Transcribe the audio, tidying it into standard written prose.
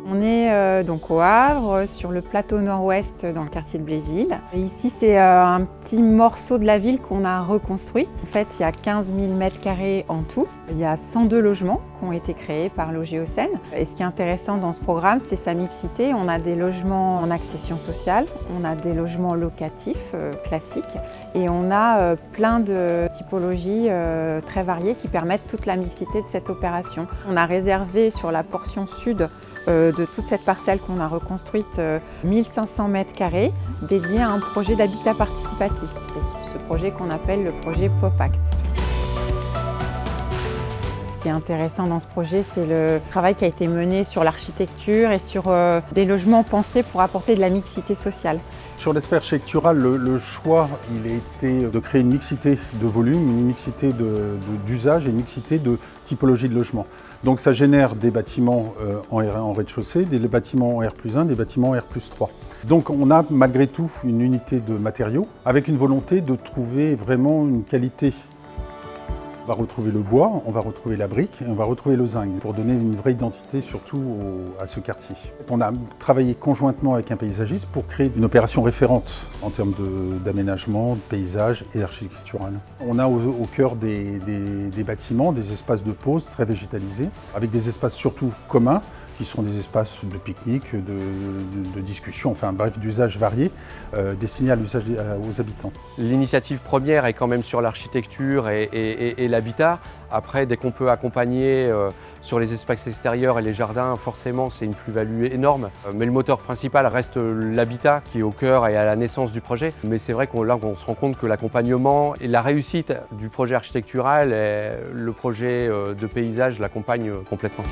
On est donc au Havre, sur le plateau nord-ouest dans le quartier de Bléville. Et ici, c'est un petit morceau de la ville qu'on a reconstruit. En fait, il y a 15 000 m² en tout. Il y a 102 logements qui ont été créés par l'OGEOCEN. Et ce qui est intéressant dans ce programme, c'est sa mixité. On a des logements en accession sociale, on a des logements locatifs classiques et on a plein de typologies très variées qui permettent toute la mixité de cette opération. On a réservé sur la portion sud de toute cette parcelle qu'on a reconstruite 1500 m² dédiés à un projet d'habitat participatif. C'est ce projet qu'on appelle le projet POPACT. Ce qui est intéressant dans ce projet, c'est le travail qui a été mené sur l'architecture et sur des logements pensés pour apporter de la mixité sociale. Sur l'aspect architectural, le choix, il a été de créer une mixité de volume, une mixité d'usage et une mixité de typologie de logement. Donc ça génère des bâtiments en rez-de-chaussée, des bâtiments en R+1, des bâtiments en R+3. Donc on a malgré tout une unité de matériaux avec une volonté de trouver vraiment une qualité. On va retrouver le bois, on va retrouver la brique et on va retrouver le zinc pour donner une vraie identité surtout à ce quartier. On a travaillé conjointement avec un paysagiste pour créer une opération référente en termes d'aménagement, de paysage et architectural. On a au cœur des bâtiments des espaces de pause très végétalisés avec des espaces surtout communs qui sont des espaces de pique-nique, de discussion, enfin bref, d'usages variés destinés à l'usage aux habitants. L'initiative première est quand même sur l'architecture et l'habitat. Après, dès qu'on peut accompagner sur les espaces extérieurs et les jardins, forcément, c'est une plus-value énorme. Mais le moteur principal reste l'habitat qui est au cœur et à la naissance du projet. Mais c'est vrai qu'on se rend compte que l'accompagnement et la réussite du projet architectural, et le projet de paysage l'accompagnent complètement.